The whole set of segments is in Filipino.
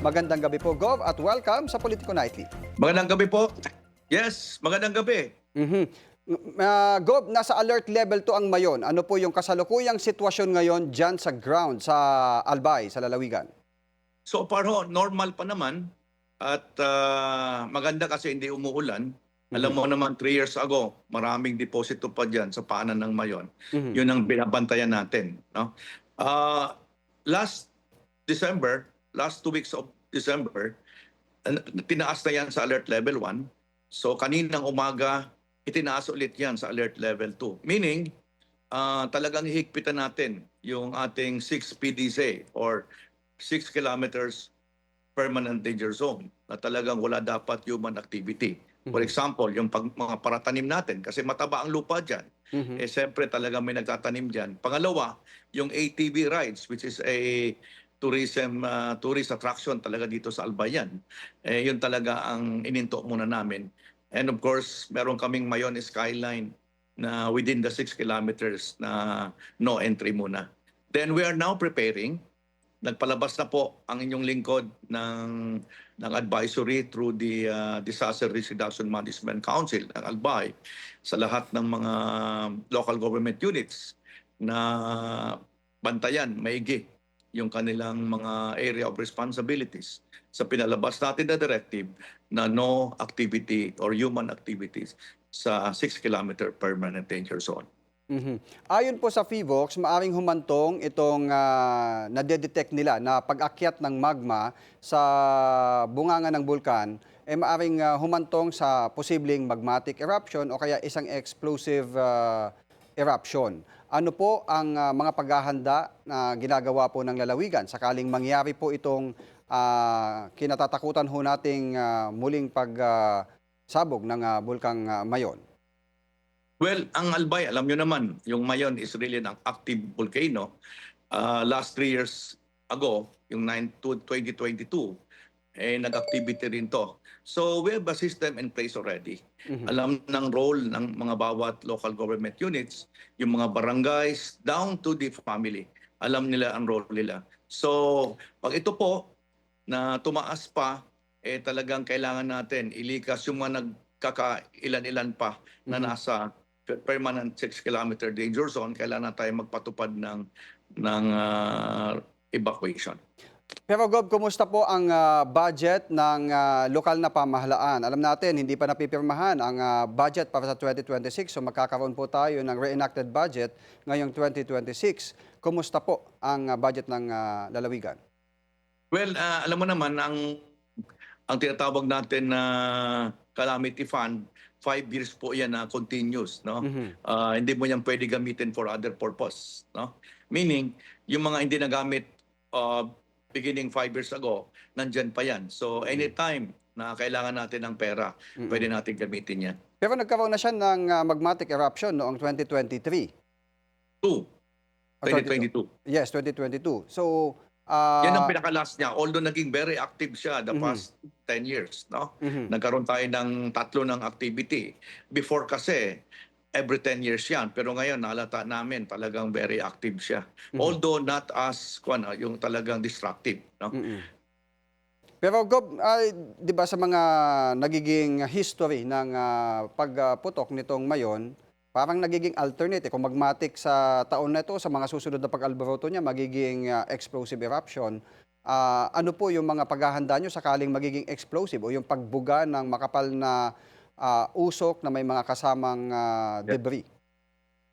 Magandang gabi po, Gov, at welcome sa Politico Nightly. Magandang gabi po. Yes, magandang gabi. Mhm. Gov, nasa alert level 2 ang Mayon. Ano po yung kasalukuyang sitwasyon ngayon dyan sa ground, sa Albay, sa Lalawigan? So far ho, normal pa naman at maganda kasi hindi umuulan. Alam Mhm. mo naman 3 years ago, maraming deposito pa diyan sa paanan ng Mayon. Mhm. 'Yun ang binabantayan natin, no? Ah, last December, last 2 weeks of December, tinaas na 'yan sa alert level 1. So kaninang umaga, itinaas ulit 'yan sa alert level 2. Meaning, talagang hihigpitan natin yung ating 6 PDC or 6 kilometers permanent danger zone na talagang wala dapat human activity. For Mhm. example, yung mga paratanim natin kasi mataba ang lupa dyan. Mhm. Eh siyempre talagang may nagtatanim dyan. Pangalawa, yung ATV rides which is a tourist attraction talaga dito sa Albayan. Eh yun talaga ang ininto muna namin. And of course, meron kaming Mayon Skyline na within the 6 kilometers na no entry muna. Then we are now preparing. Nagpalabas na po ang inyong lingkod ng advisory through the Disaster Risk Reduction Management Council ng Albay sa lahat ng mga local government units na bantayan maigi yung kanilang mga area of responsibilities sa pinalabas natin na directive na no activity or human activities sa 6 kilometer permanent danger zone. Mhm. Ayon po sa PHIVOLCS, maaring humantong itong nade-detect nila na pag-akyat ng magma sa bunganga ng bulkan, maaring humantong sa posibleng magmatic eruption o kaya isang explosive eruption. Ano po ang mga paghahanda na ginagawa po ng lalawigan sakaling mangyari po itong kinatatakutan ho nating muling pagsabog ng bulkang Mayon? Well, ang Albay, alam nyo naman, yung Mayon is really an active volcano. Last 3 years ago, yung 2022, eh, nag-activity rin to. So we have a system in place already. Mhm. Alam ng role ng mga bawat local government units, yung mga barangays, down to the family. Alam nila ang role nila. So pag ito po na tumaas pa, eh talagang kailangan natin ilikas yung mga nagkakailan-ilan pa na Mhm. nasa permanent 6 kilometer danger zone. Kailangan tayo magpatupad ng evacuation. Pero Gob, kumusta po ang budget ng lokal na pamahalaan? Alam natin, hindi pa napipirmahan ang budget para sa 2026. So magkakaroon po tayo ng reenacted budget ngayong 2026. Kumusta po ang budget ng lalawigan? Well, alam mo naman ang tinatawag natin na calamity fund, 5 years po 'yan na continuous, no? Mhm. Hindi mo 'yan pwede gamitin for other purpose, no? Meaning, yung mga hindi nagamit uh, beginning 5 years ago, nandiyan pa 'yan. So Mhm. anytime na kailangan natin ng pera, Mm. pwede natin gamitin 'yan. Pero nagkaroon na siya ng magmatic eruption noong 2023. 2, O 22. 2022. Yes, 2022. So, Yan ang ah, pinaka-last niya. Although naging very active siya the mhm. past 10 years, no? Mhm. Nagkaroon tayo ng tatlo ng activity. Before kasi, every 10 years yan. Pero ngayon, nalata namin talagang very active siya. Mhm. Although not as, yung talagang destructive, no? Mm. Pero Gob, 'di ba sa mga nagiging history ng pagputok nitong Mayon, parang nagiging alternate, kung magmatic sa taon na ito, sa mga susunod na pag-alboroto niya magiging explosive eruption. Ano po yung mga paghahanda niyo sakaling magiging explosive o yung pagbuga ng makapal na usok na may mga kasamang debris?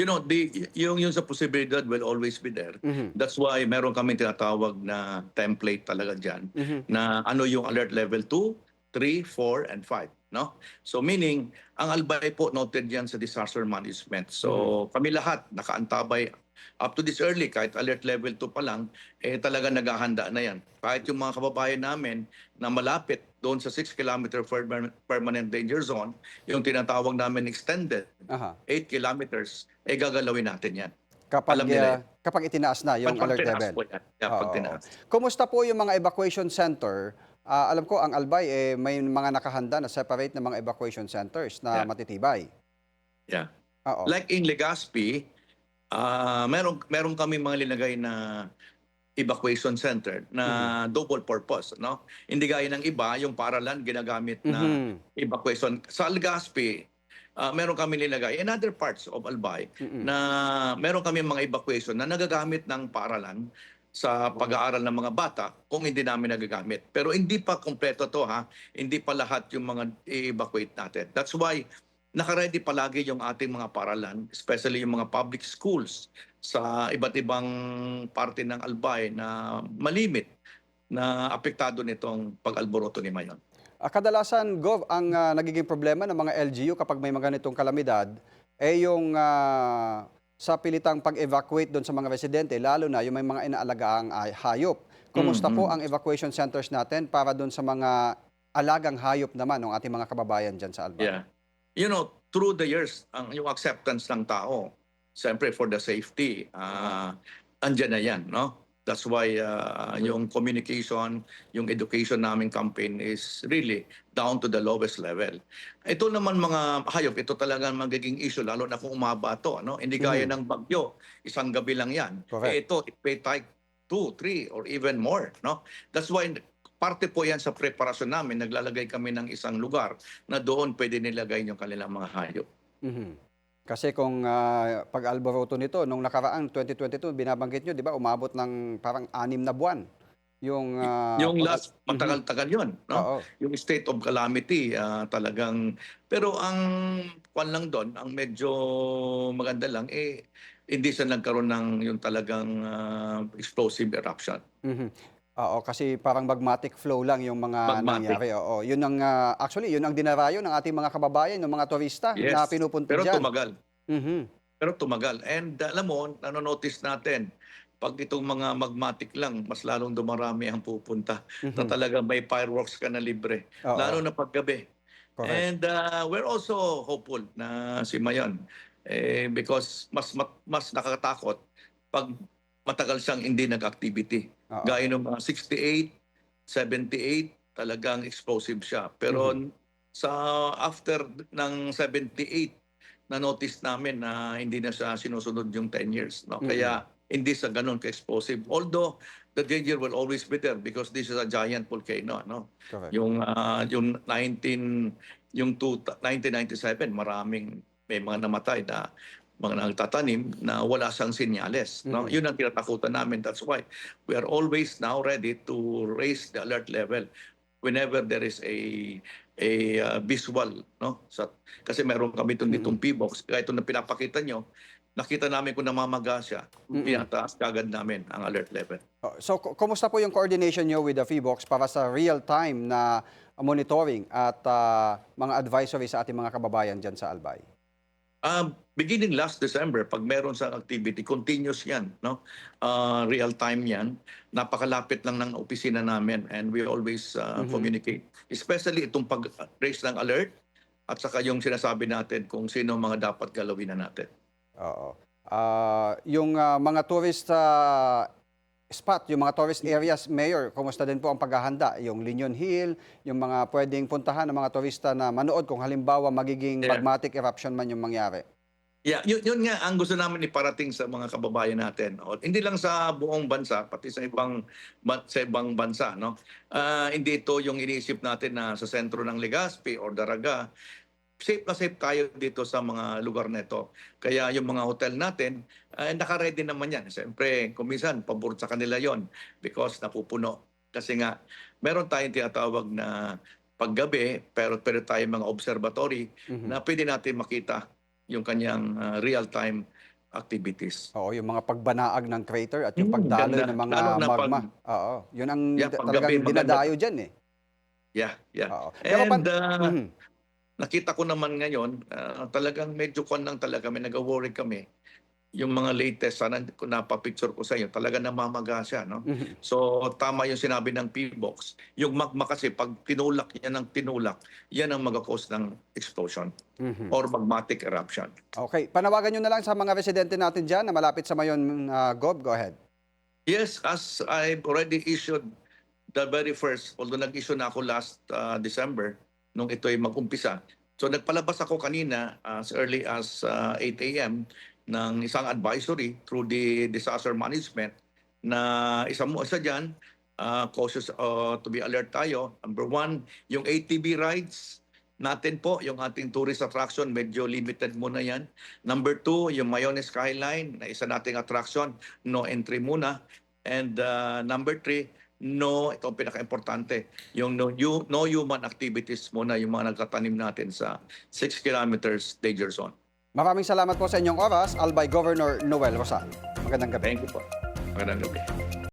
You know, yung sa posibilidad will always be there. Mhm. That's why meron kami tinatawag na template talaga diyan Mhm. na ano yung alert level 2, 3, 4, and 5, no? So meaning, ang Albay po noted diyan sa disaster management. Mhm. So kami lahat nakaantabay up to this early, kahit alert level 2 pa lang, eh talaga naghahanda na yan. Kahit yung mga kababayan namin na malapit doon sa 6 kilometer permanent danger zone, yung tinatawag namin extended Aha. 8 kilometers, eh gagalawin natin yan. Kapag, Alam nila yan. kapag itinaas na yung Pag alert tinaas level. po yan. Yeah, Oo, pag oo. tinaas. Kumusta po yung mga evacuation center? Alam ko ang Albay, may mga nakahanda na separate na mga evacuation centers na Yeah, matitibay. yeah. Oo. Like in Legazpi, meron kami mga linagay na evacuation center Mhm. na double purpose, no? Hindi gaya ng iba, yung paralan ginagamit na Mhm. evacuation. Sa Legazpi, meron kami nilagay in other parts of Albay Mm. na meron kami mga evacuation na nagagamit ng paralan sa pag-aaral ng mga bata kung hindi namin nagagamit. Pero hindi pa kompleto to ha. Hindi pa lahat yung mga i-evacuate natin. That's why naka-ready palagi yung ating mga paralan, especially yung mga public schools sa iba't ibang parte ng Albay na malimit na apektado nitong pag-alboroto ni Mayon. Kadalasan, Gov, ang nagiging problema ng mga LGU kapag may mga ganitong kalamidad, yung sa pilitang pag-evacuate doon sa mga residente, lalo na yung may mga inaalagaang hayop. Kumusta po Mm. ang evacuation centers natin para doon sa mga alagang hayop naman ng ating mga kababayan dyan sa Albay? Yeah. You know, through the years, yung acceptance ng tao, siyempre for the safety, andyan na yan, no? That's why yung communication, yung education naming campaign is really down to the lowest level. Ito naman mga hayop, ito talaga magiging issue, lalo na kung umaba to, no? Hindi gaya Mhm. ng bagyo, isang gabi lang yan. Correct. Ito, it may take 2, 3, or even more, no? That's why parte po yan sa preparasyon namin, naglalagay kami ng isang lugar na doon pwede nilagay yung kanilang mga hayop. Mhm. Kasi kung pag-alboroto nito, nung nakaraan 2022, binabanggit nyo, di ba, umabot ng parang 6 na buwan yung Yung pag last, mhm. matagal-tagal yun, no? Oo. Yung state of calamity, talagang, pero ang kwan lang doon, ang medyo maganda lang, hindi siya nagkaroon ng yung talagang explosive eruption. Mhm. Oo, kasi parang magmatic flow lang yung mga Magmatic. nangyari, oo. Yun ang, actually yun ang dinarayo ng ating mga kababayan, ng mga turista na Yes. pinupunta Pero diyan. tumagal. Mhm. Pero tumagal. And alam mo, nano-notice natin, pag itong mga magmatic lang, mas lalong dumarami ang pupunta na Mhm. talaga may fireworks ka na libre, lalo Oo, na paggabi. correct. And we're also hopeful na si Mayon because mas nakakatakot pag matagal siyang hindi nag-activity. Oo. Gaya ng mga 68, 78, talagang explosive siya. Pero Mhm. sa after ng 78, na-notice namin na hindi na siya sinusunod yung 10 years. No? Mm. Kaya hindi sa ganun ka-explosive. Although the danger will always be there because this is a giant volcano. No? Correct. Yung 1997, maraming may mga namatay na mga nagtatanim na wala siyang senyales. No? Mhm. Yun ang tinatakutan namin. That's why we are always now ready to raise the alert level whenever there is a visual, no? Kasi meron kami Mm. nitong P-box, kaya ito na pinapakita nyo, nakita namin kung namamaga siya, Mm. pinataas kagad namin ang alert level. So, kumusta po yung coordination niyo with the PHIVOLCS para sa real-time na monitoring at mga advisory sa ating mga kababayan diyan sa Albay? Beginning last December, pag meron sa activity, continuous yan, no? Real time yan. Napakalapit lang ng opisina namin and we always Mhm. communicate. Especially itong pag-raise ng alert at saka yung sinasabi natin kung sino mga dapat galawin na natin. Oo. Yung mga tourist spot, yung mga tourist areas, Mayor, kumusta din po ang paghahanda? Yung Linyon Hill, yung mga pwedeng puntahan ng mga turista na manood kung halimbawa magiging Yeah. magmatic eruption man yung mangyari. Yeah, yun nga ang gusto namin iparating sa mga kababayan natin. O, hindi lang sa buong bansa, pati sa ibang bansa, no. Hindi ito yung iniisip natin na sa sentro ng Legazpi or Daraga. Safe na safe tayo dito sa mga lugar nito. Kaya yung mga hotel natin, naka-ready naman yan. Siyempre, kung minsan, pabor sa kanila yon because napupuno. Kasi nga, meron tayong tinatawag na paggabi, pero tayong mga observatory Mhm. na pwede natin makita yung kanyang real-time activities. Oo, yung mga pagbanaag ng crater at yung pagdaloy ng Ganda. mga Lalo na pag, magma. Oo, yun ang yeah, paggabi, talagang maganda. dinadayo diyan, eh. Yeah, yeah. Oo. Pero And mhm. nakita ko naman ngayon, talagang medyo kon lang talaga, may nag-worry kami. Yung mga latest, sana kung napapicture ko sa inyo, talaga namamaga siya, no? Mhm. So, tama yung sinabi ng P-box. Yung magma kasi, pag tinulak yan ng tinulak, yan ang mag-cause ng explosion Mhm. or magmatic eruption. Okay, panawagan niyo na lang sa mga residente natin diyan na malapit sa Mayon, Gov, go ahead. Yes, as I've already issued the very first, although nag-issue na ako last December, nung ito ay mag-umpisa. So nagpalabas ako kanina as early as 8 a.m. ng isang advisory through the disaster management na isa dyan, cautious to be alert tayo. Number one, yung ATV rides natin po, yung ating tourist attraction, medyo limited muna yan. Number two, yung Mayones Skyline, na isa nating attraction, no entry muna. And number three, ito ang pinaka-importante, yung no human activities muna, yung mga nagtatanim natin sa 6 kilometers danger zone. Maraming salamat po sa inyong oras, Albay Governor Noel Rosal. Magandang gabi. Thank you po. Magandang gabi.